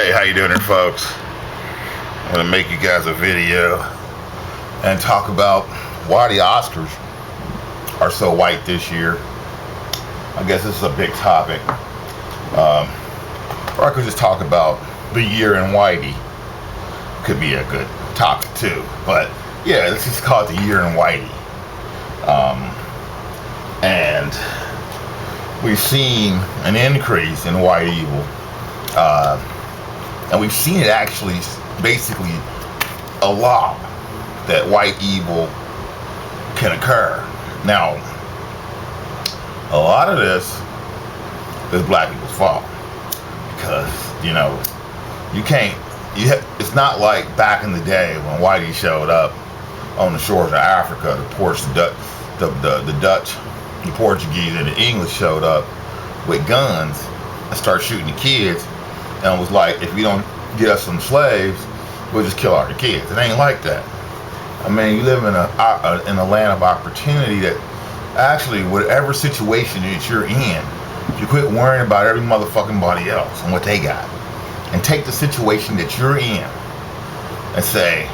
Hey, how you doing there, folks? I'm gonna make you guys a video and talk about why the Oscars are so white this year. I guess this is a big topic. Or I could just talk about the year in Whitey. Could be a good topic too. But yeah, let's just call it the year in Whitey. And we've seen an increase in white evil. And we've seen it actually basically a law that white evil can occur. Now, a lot of this is black people's fault because, it's not like back in the day when Whitey showed up on the shores of Africa, the Dutch, the Portuguese, and the English showed up with guns and started shooting the kids and was like, if you don't get us some slaves, we'll just kill all the kids. It ain't like that. I mean, you live in a land of opportunity that actually, whatever situation that you're in, you quit worrying about every motherfucking body else and what they got, and take the situation that you're in and say,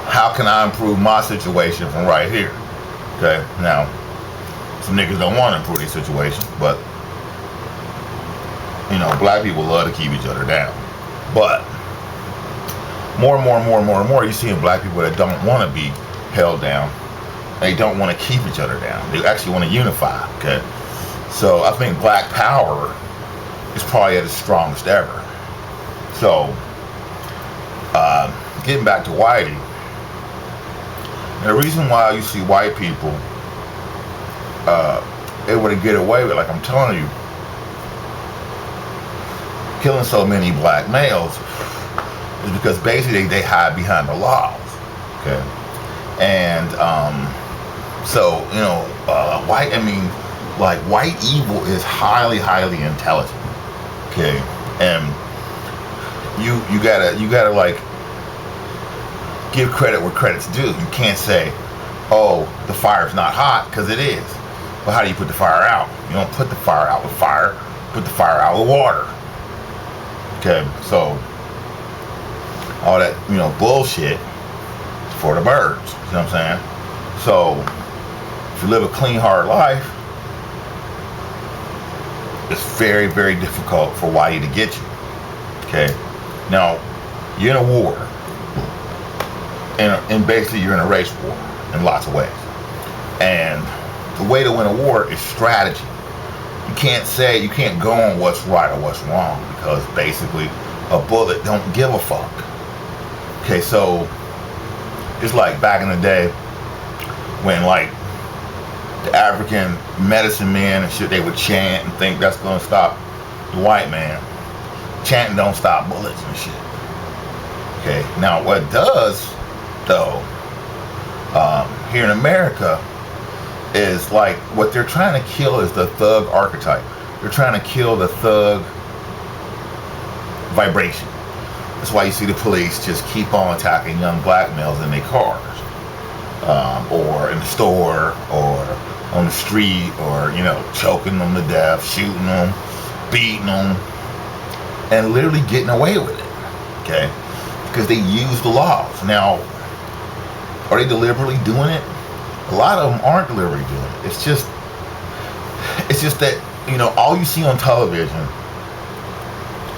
how can I improve my situation from right here? Okay, now, some niggas don't want to improve their situation, but black people love to keep each other down. But more and more, you're seeing black people that don't want to be held down. They don't want to keep each other down. They actually want to unify. Okay, so I think black power is probably at its strongest ever. So, getting back to Whitey, the reason why you see white people able to get away with, like I'm telling you, killing so many black males is because basically they hide behind the laws. Okay, and white evil is highly intelligent. Okay, and you gotta like give credit where credit's due. You can't say, oh, the fire's not hot, because it is. But how do you put the fire out? You don't put the fire out with fire. Put the fire out with water. Okay, so all that bullshit for the birds. You know what I'm saying? So if you live a clean, hard life, it's very, very difficult for Whitey to get you. Okay, now you're in a war, and basically you're in a race war in lots of ways. And the way to win a war is strategy. You can't go on what's right or what's wrong, because basically a bullet don't give a fuck. Okay, so it's like back in the day when like the African medicine men and shit, they would chant and think that's gonna stop the white man. Chanting don't stop bullets and shit. Okay, now what it does though, here in America, is like what they're trying to kill is the thug archetype. They're trying to kill the thug vibration. That's why you see the police just keep on attacking young black males in their cars, or in the store, or on the street, or choking them to death, shooting them, beating them, and literally getting away with it. Okay, because they use the laws. Now, are they deliberately doing it? A lot of them aren't deliberately doing it. It's just that all you see on television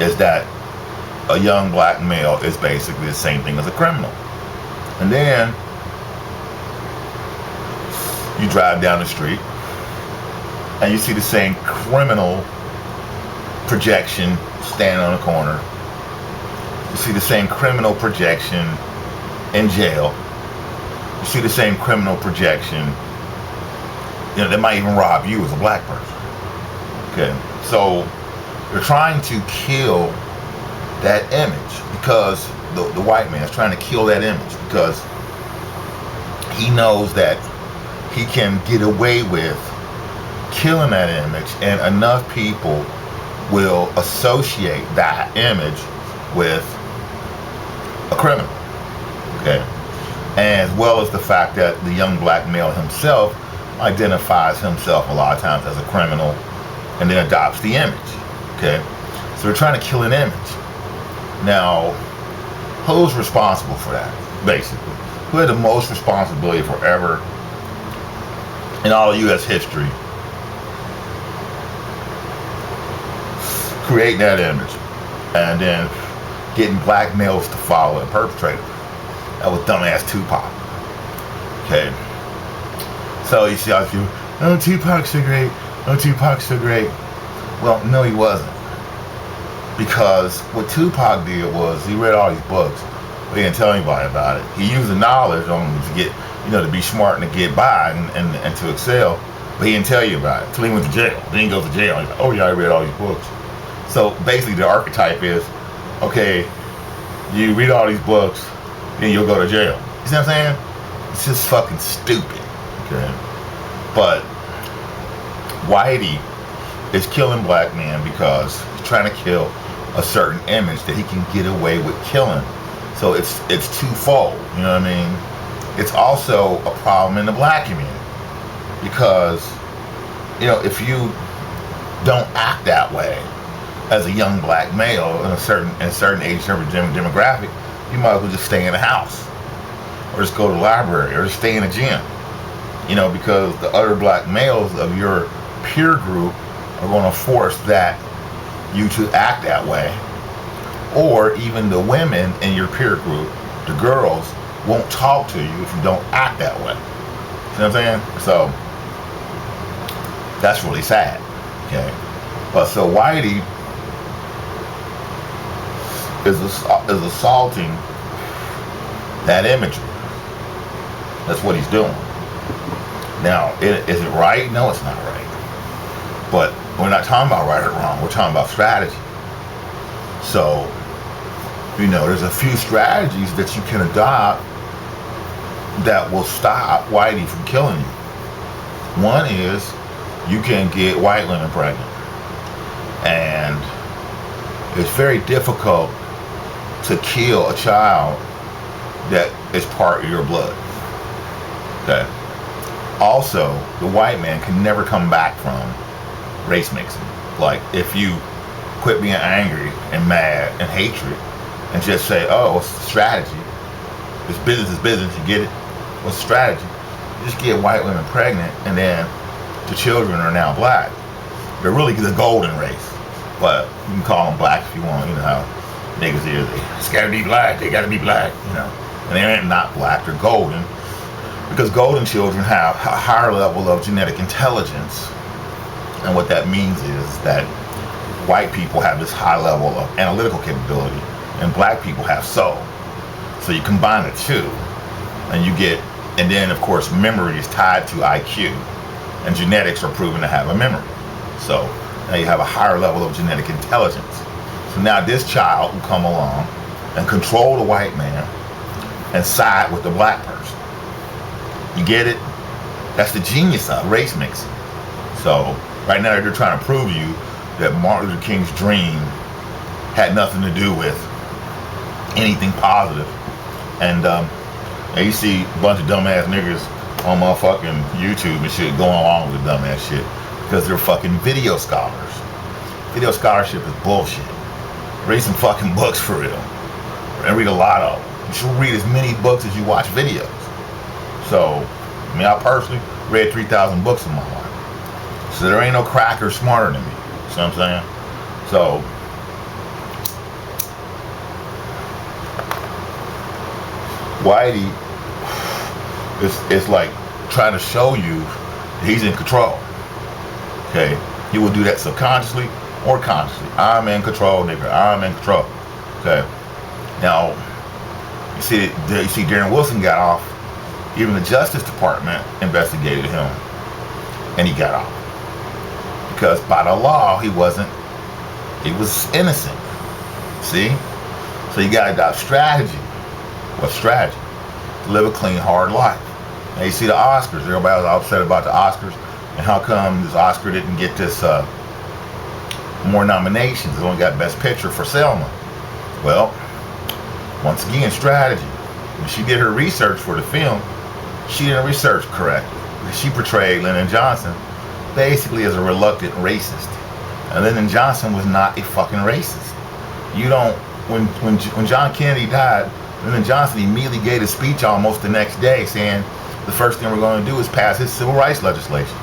is that a young black male is basically the same thing as a criminal. And then you drive down the street and you see the same criminal projection standing on the corner. You see the same criminal projection in jail. You see the same criminal projection. They might even rob you as a black person. Okay, so they're trying to kill that image, because the white man is trying to kill that image, because he knows that he can get away with killing that image, and enough people will associate that image with a criminal. Okay, as well as the fact that the young black male himself identifies himself a lot of times as a criminal and then adopts the image. Okay, so they're trying to kill an image. Now, who's responsible for that, basically? Who had the most responsibility forever in all of U.S. history creating that image and then getting black males to follow and perpetrate it? That was dumbass Tupac. Okay. So you see how you, oh, Tupac's so great. Oh, Tupac's so great. Well, no, he wasn't. Because what Tupac did was he read all these books, but he didn't tell anybody about it. He used the knowledge on to get, to be smart and to get by and to excel, but he didn't tell you about it until he went to jail. Then he goes to jail. He's like, oh yeah, I read all these books. So basically, the archetype is, okay, you read all these books, then you'll go to jail. You see what I'm saying? It's just fucking stupid. Okay, but Whitey is killing black men because he's trying to kill a certain image that he can get away with killing. So it's twofold, you know what I mean? It's also a problem in the black community because, if you don't act that way as a young black male in a certain age, certain demographic, you might as well just stay in the house or just go to the library or just stay in the gym, because the other black males of your peer group are going to force you to act that way, or even the women in your peer group, the girls, won't talk to you if you don't act that way. See what I'm saying? So that's really sad. Okay, but so Whitey is assaulting that imagery. That's what he's doing. Now, is it right? No, it's not right. But we're not talking about right or wrong. We're talking about strategy. So, there's a few strategies that you can adopt that will stop Whitey from killing you. One is you can get white women pregnant. And it's very difficult to kill a child that is part of your blood. Okay. Also, the white man can never come back from race mixing. Like, if you quit being angry and mad and hatred and just say, oh, what's the strategy? This business is business, you get it? What's the strategy? You just get white women pregnant and then the children are now black. They're really the golden race. But you can call them black if you want, how niggas is. It's gotta be black, they gotta be black, And they're not black, they're golden. Because golden children have a higher level of genetic intelligence. And what that means is that white people have this high level of analytical capability and black people have soul. So you combine the two and then of course memory is tied to IQ and genetics are proven to have a memory. So now you have a higher level of genetic intelligence. So now this child will come along and control the white man and side with the black person. You get it? That's the genius of race mixing. So right now they're trying to prove to you that Martin Luther King's dream had nothing to do with anything positive. And you see a bunch of dumbass niggas on motherfucking YouTube and shit going along with the dumbass shit because they're fucking video scholars. Video scholarship is bullshit. Read some fucking books for real. And read a lot of them. You should read as many books as you watch videos. So, I personally read 3,000 books in my life. So there ain't no cracker smarter than me. See what I'm saying? So, Whitey is like trying to show you that he's in control. Okay? He will do that subconsciously or consciously. I'm in control, nigga. I'm in control. Okay? Now, you see Darren Wilson got off. Even the Justice Department investigated him, and he got off. Because by the law, he was innocent. See? So you gotta adopt strategy. What strategy? To live a clean, hard life. Now you see the Oscars, everybody was upset about the Oscars, and how come this Oscar didn't get this more nominations? It only got Best Picture for Selma. Well, once again, strategy. When she did her research for the film, she didn't research correctly. She portrayed Lyndon Johnson basically as a reluctant racist. And Lyndon Johnson was not a fucking racist. You don't when John Kennedy died, Lyndon Johnson immediately gave a speech almost the next day saying the first thing we're going to do is pass his civil rights legislation.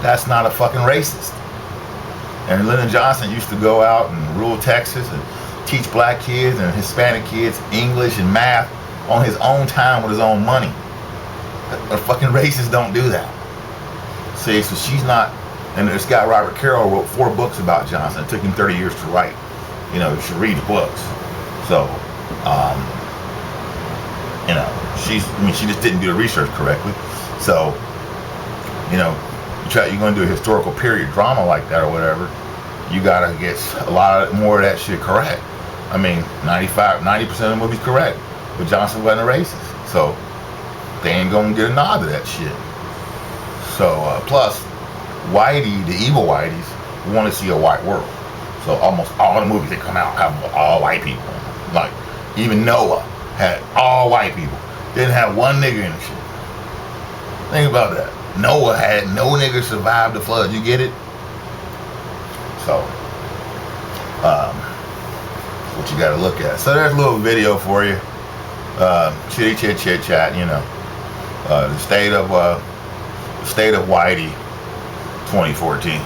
That's not a fucking racist. And Lyndon Johnson used to go out and rule Texas and teach black kids and Hispanic kids English and math on his own time with his own money. But fucking racists don't do that. See, so she's not. And this guy Robert Carroll wrote 4 books about Johnson. It took him 30 years to write. You know, you should read the books. So, you know, she just didn't do the research correctly. So, you know, you're going to do a historical period drama like that or whatever, you gotta get a lot more of that shit correct. I mean, 90% of the movie's correct, but Johnson wasn't a racist, so they ain't gonna get a nod to that shit. So, plus, Whitey, the evil Whiteys, want to see a white world. So almost all the movies that come out have all white people. Like, even Noah had all white people. Didn't have one nigger in the shit. Think about that. Noah had no nigger survive the flood. You get it? So, what you got to look at. So there's a little video for you. Chitty chit chit chat. You know, the state of Whitey, 2014.